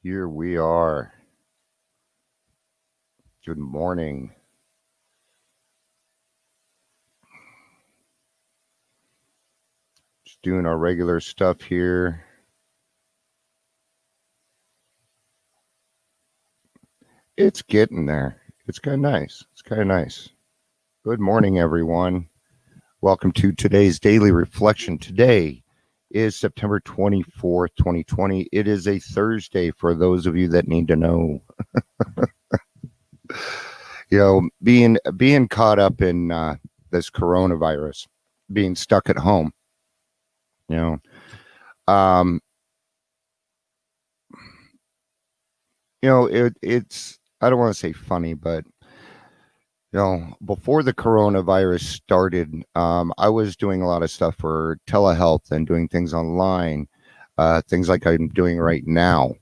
Here we are. Good morning. Just doing our regular stuff here. It's getting there. It's kind of nice. Good morning, everyone. Welcome to today's daily reflection. Today is September 24th, 2020. It is a Thursday for those of you that need to know. Being caught up in this coronavirus, being stuck at home. You know, um, it's I don't want to say funny, but before the coronavirus started, I was doing a lot of stuff for telehealth and doing things online, things like I'm doing right now.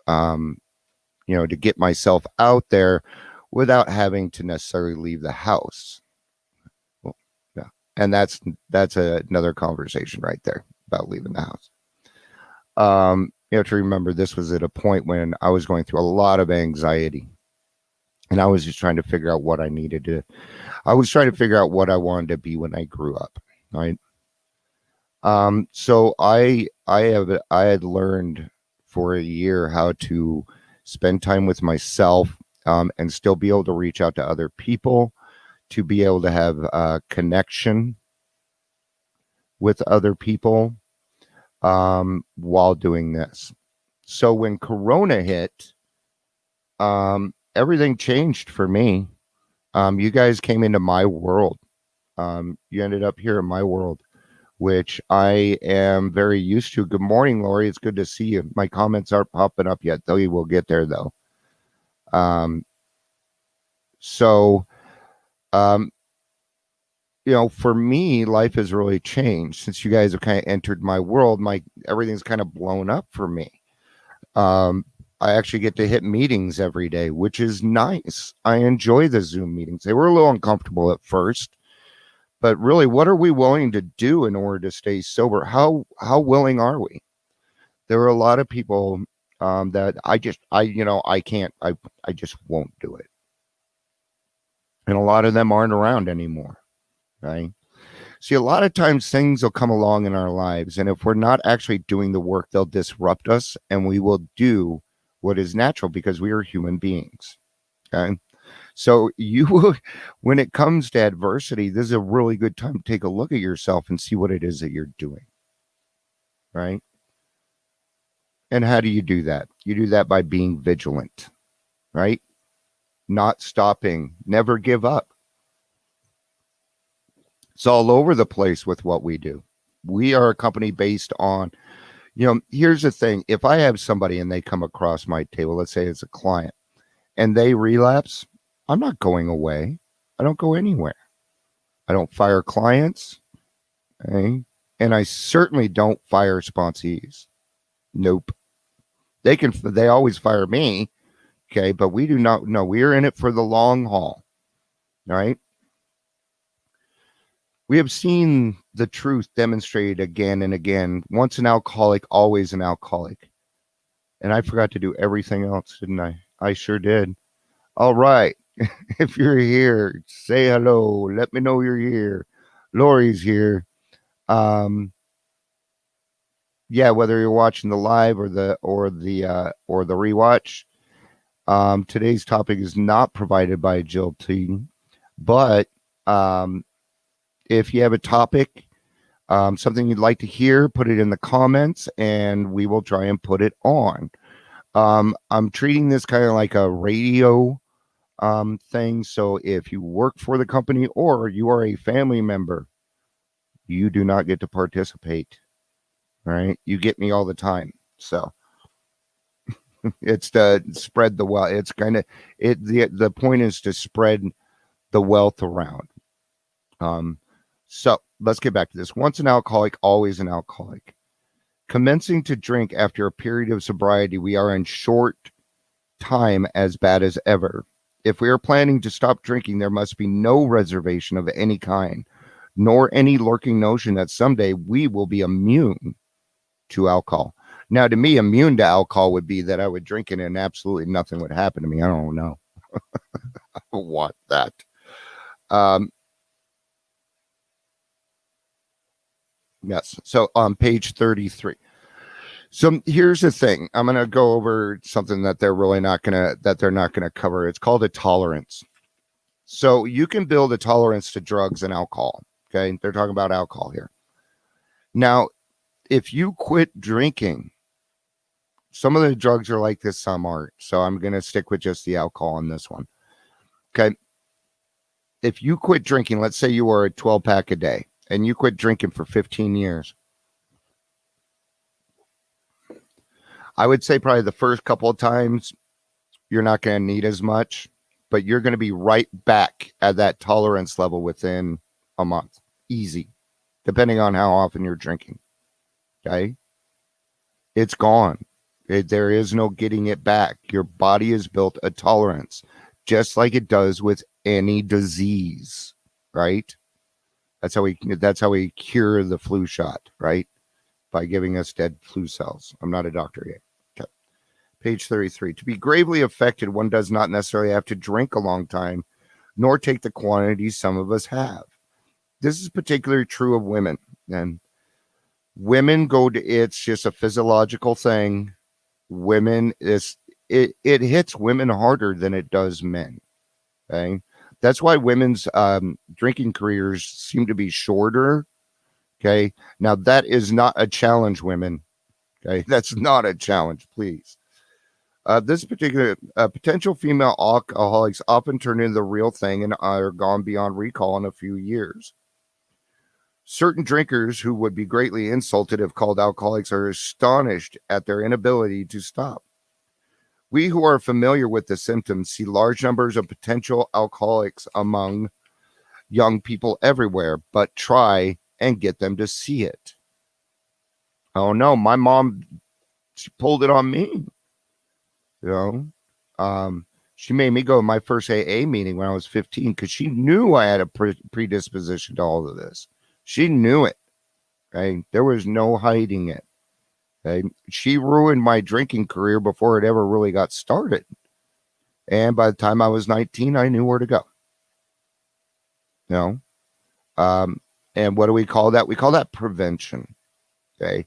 Um, to get myself out there without having to necessarily leave the house. Well, yeah, and that's another conversation right there about leaving the house. You have to remember this was at a point when I was going through a lot of anxiety, and I was just trying to figure out what I needed to. I was trying to figure out what I wanted to be when I grew up, right? So I had learned for a year how to spend time with myself, and still be able to reach out to other people, to be able to have a connection with other people, while doing this. So when Corona hit, everything changed for me. You guys came into my world. You ended up here in my world, which I am very used to. Good morning, Lori. It's good to see you. My comments aren't popping up yet, though. You will get there, though. Um, so, um, for me, life has really changed since you guys have kind of entered my world. Everything's kind of blown up for me. Um, I actually get to hit meetings every day, which is nice. I enjoy the Zoom meetings. They were a little uncomfortable at first, but really, what are we willing to do in order to stay sober? How willing are we? There are a lot of people, that I can't, I just won't do it, and a lot of them aren't around anymore, right? See, a lot of times things will come along in our lives, and if we're not actually doing the work, they'll disrupt us, and we will do what is natural because we are human beings. Okay. So when it comes to adversity, this is a really good time to take a look at yourself and see what it is that you're doing. Right. And how do you do that? You do that by being vigilant, right? Not stopping, never give up. It's all over the place with what we do. We are a company based on, here's the thing. If I have somebody and they come across my table, let's say it's a client, and they relapse, I'm not going away. I don't go anywhere. I don't fire clients. Okay? And I certainly don't fire sponsees. Nope. They always fire me. Okay. But we do not know. We are in it for the long haul. All right. We have seen the truth demonstrated again and again. Once an alcoholic, always an alcoholic. And I forgot to do everything else, didn't I? I sure did. All right. If you're here, say hello. Let me know you're here. Lori's here. Yeah, whether you're watching the live or the rewatch. Today's topic is not provided by Jill T, but if you have a topic, something you'd like to hear, put it in the comments, and we will try and put it on. I'm treating this kind of like a radio thing. So if you work for the company or you are a family member, you do not get to participate. Right? You get me all the time. So it's to spread the wealth. It's kind of the point is to spread the wealth around. So let's get back to this. Once an alcoholic, always an alcoholic. Commencing to drink after a period of sobriety, we are in short time as bad as ever. If we are planning to stop drinking, there must be no reservation of any kind, nor any lurking notion that someday we will be immune to alcohol. Now, to me, immune to alcohol would be that I would drink it and absolutely nothing would happen to me. I don't know. I don't want that. Um, yes. So on page 33. So here's the thing. I'm going to go over something that they're not going to cover. It's called a tolerance. So you can build a tolerance to drugs and alcohol. Okay. They're talking about alcohol here. Now, if you quit drinking, some of the drugs are like this, some aren't. So I'm going to stick with just the alcohol on this one. Okay. If you quit drinking, let's say you were a 12 pack a day and you quit drinking for 15 years, I would say probably the first couple of times you're not going to need as much, but you're going to be right back at that tolerance level within a month. Easy, depending on how often you're drinking. Okay. It's gone. There is no getting it back. Your body has built a tolerance, just like it does with any disease, right? That's how we cure the flu shot, right? By giving us dead flu cells. I'm not a doctor yet. Okay. Page 33. To be gravely affected, one does not necessarily have to drink a long time, nor take the quantities some of us have. This is particularly true of women. And women it's just a physiological thing. It hits women harder than it does men. Okay. That's why women's drinking careers seem to be shorter. Okay. Now, that is not a challenge, women. Okay. That's not a challenge, please. This particular potential female alcoholics often turn into the real thing and are gone beyond recall in a few years. Certain drinkers who would be greatly insulted if called alcoholics are astonished at their inability to stop. We who are familiar with the symptoms see large numbers of potential alcoholics among young people everywhere, but try and get them to see it. Oh no, my mom, she pulled it on me. You know, she made me go to my first AA meeting when I was 15 because she knew I had a predisposition to all of this. She knew it. Okay, there was no hiding it. Okay, she ruined my drinking career before it ever really got started. And by the time I was 19, I knew where to go. You know, and what do we call that? We call that prevention. Okay,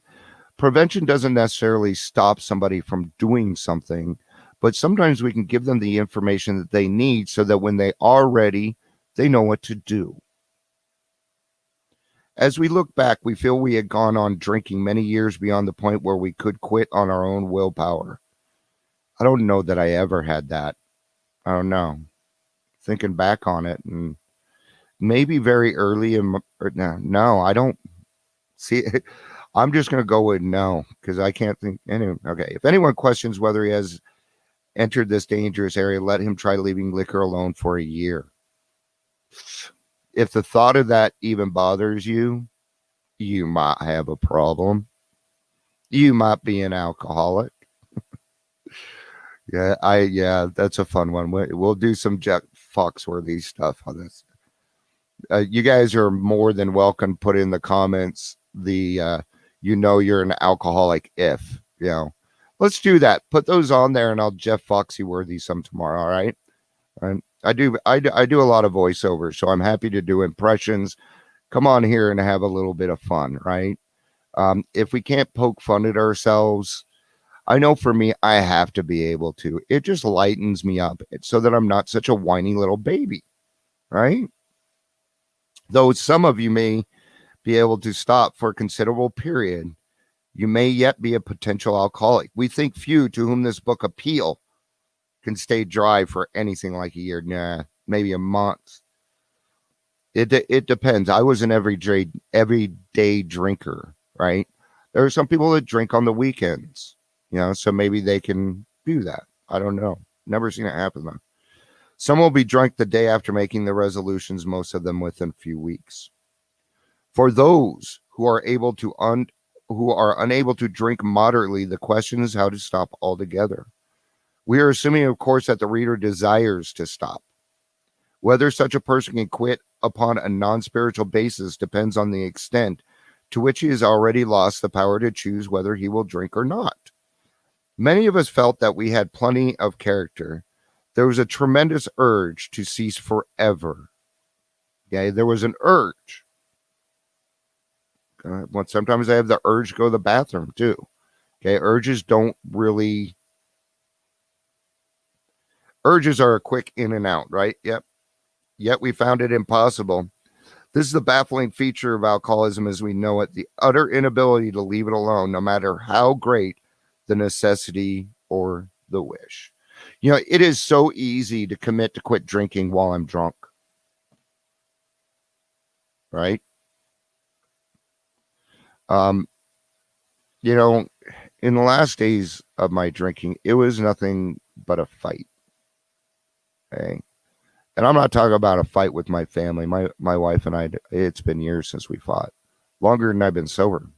prevention doesn't necessarily stop somebody from doing something, but sometimes we can give them the information that they need so that when they are ready, they know what to do. As we look back, we feel we had gone on drinking many years beyond the point where we could quit on our own willpower. I don't know that I ever had that. I don't know. Thinking back on it, and maybe very early in no, I don't see. I'm just going to go with no because I can't think. Anyway, okay. If anyone questions whether he has entered this dangerous area, let him try leaving liquor alone for a year. If the thought of that even bothers you, you might have a problem. You might be an alcoholic. Yeah, that's a fun one. We'll do some Jack Foxworthy stuff on this. You guys are more than welcome. Put in the comments you're an alcoholic if let's do that. Put those on there, and I'll Jeff Foxworthy some tomorrow. All right. And I do a lot of voiceovers, so I'm happy to do impressions. Come on here and have a little bit of fun, right? If we can't poke fun at ourselves, I know for me, I have to be able to. It just lightens me up so that I'm not such a whiny little baby, right? Though some of you may be able to stop for a considerable period, you may yet be a potential alcoholic. We think few to whom this book appeal can stay dry for anything like a year. Nah, maybe a month. It depends. I was an everyday drinker, right? There are some people that drink on the weekends, so maybe they can do that. I don't know. Never seen it happen though. Some will be drunk the day after making the resolutions, most of them within a few weeks. For those who are unable to drink moderately, the question is how to stop altogether. We are assuming, of course, that the reader desires to stop. Whether such a person can quit upon a non-spiritual basis depends on the extent to which he has already lost the power to choose whether he will drink or not. Many of us felt that we had plenty of character. There was a tremendous urge to cease forever. Okay, there was an urge. Sometimes I have the urge to go to the bathroom too. Okay, urges are a quick in and out, right? Yep. Yet we found it impossible. This is the baffling feature of alcoholism as we know it, the utter inability to leave it alone, no matter how great the necessity or the wish. It is so easy to commit to quit drinking while I'm drunk, right? In the last days of my drinking, it was nothing but a fight. Okay. And I'm not talking about a fight with my family. My wife and I, it's been years since we fought. Longer than I've been sober,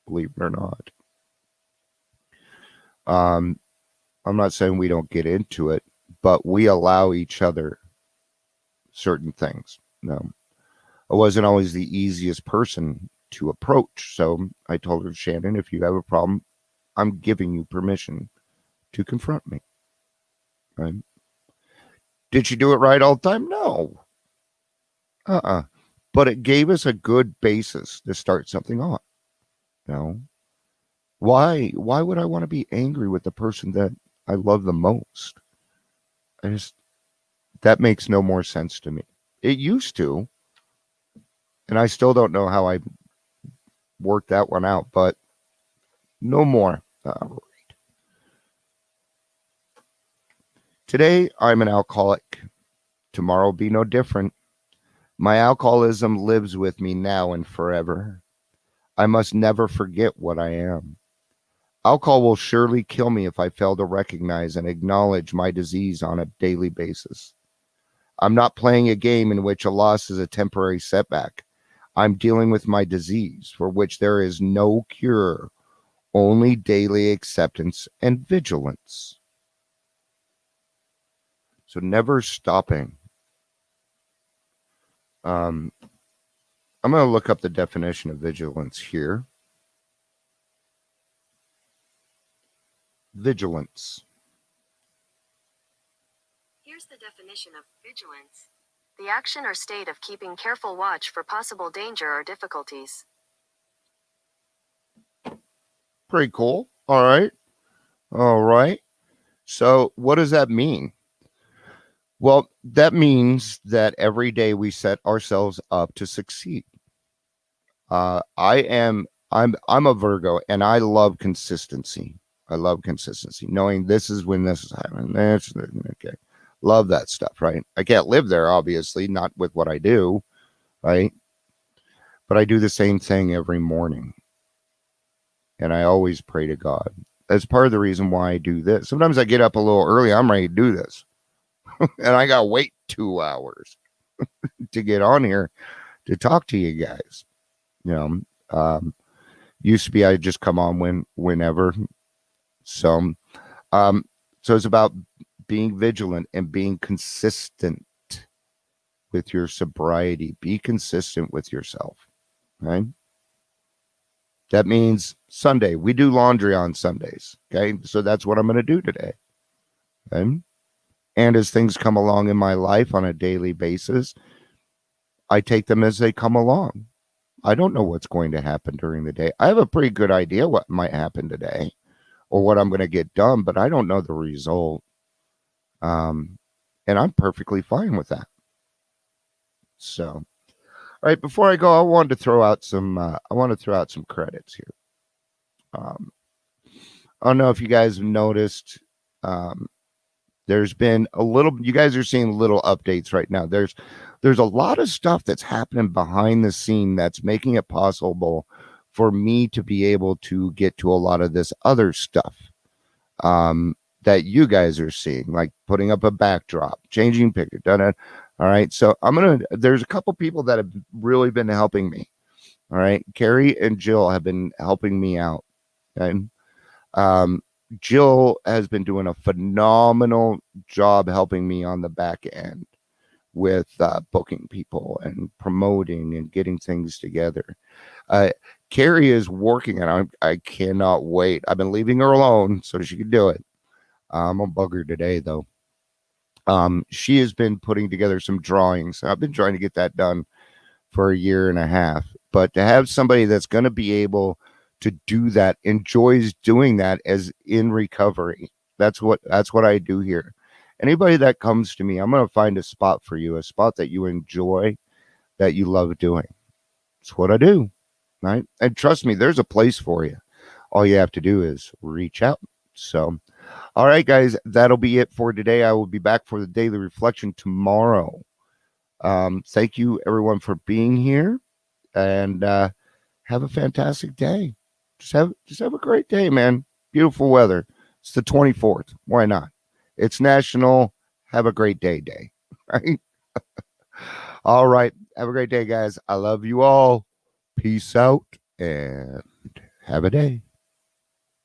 believe it or not. I'm not saying we don't get into it, but we allow each other certain things. No, I wasn't always the easiest person to approach. So I told her, Shannon, if you have a problem, I'm giving you permission to confront me. Right? Did she do it right all the time? No. But it gave us a good basis to start something on. Why would I want to be angry with the person that I love the most? That makes no more sense to me. It used to, and I still don't know how I worked that one out, but no more. Today, I'm an alcoholic. Tomorrow will be no different. My alcoholism lives with me now and forever. I must never forget what I am. Alcohol will surely kill me if I fail to recognize and acknowledge my disease on a daily basis. I'm not playing a game in which a loss is a temporary setback. I'm dealing with my disease for which there is no cure, only daily acceptance and vigilance. So never stopping. I'm going to look up the definition of vigilance here. Vigilance. Here's the definition of vigilance. The action or state of keeping careful watch for possible danger or difficulties. Pretty cool. All right. So what does that mean? Well, that means that every day we set ourselves up to succeed. I'm a Virgo, and I love consistency. Knowing this is when this is happening. That's okay. Love that stuff, right? I can't live there, obviously, not with what I do, right? But I do the same thing every morning. And I always pray to God. That's part of the reason why I do this. Sometimes I get up a little early. I'm ready to do this. And I got to wait 2 hours to get on here to talk to you guys. Used to be I'd just come on whenever. So it's about being vigilant and being consistent with your sobriety. Be consistent with yourself, right? That means Sunday. We do laundry on Sundays, okay? So that's what I'm going to do today. Okay? And as things come along in my life on a daily basis, I take them as they come along. I don't know what's going to happen during the day. I have a pretty good idea what might happen today or what I'm going to get done, but I don't know the result. And I'm perfectly fine with that. So, all right, before I go, I wanted to throw out some credits here. I don't know if you guys have noticed. There's been you guys are seeing little updates right now. There's a lot of stuff that's happening behind the scene that's making it possible for me to be able to get to a lot of this other stuff that you guys are seeing, like putting up a backdrop, changing picture, done it. All right. So there's a couple people that have really been helping me. All right. Carrie and Jill have been helping me out. Okay. Jill has been doing a phenomenal job helping me on the back end with booking people and promoting and getting things together. Carrie is working and I cannot wait. I've been leaving her alone so she can do it. I'm gonna bug her today though. She has been putting together some drawings. I've been trying to get that done for a year and a half. But to have somebody that's going to be able to do that, enjoys doing that as in recovery. That's what I do here. Anybody that comes to me, I'm going to find a spot for you, a spot that you enjoy, that you love doing. It's what I do, right? And trust me, there's a place for you. All you have to do is reach out. So, all right, guys, that'll be it for today. I will be back for the daily reflection tomorrow. Thank you, everyone, for being here, and have a fantastic day. Just have a great day, man. Beautiful weather. It's the 24th. Why not? It's National Have a Great Day. Right? All right. Have a great day, guys. I love you all. Peace out and have a day.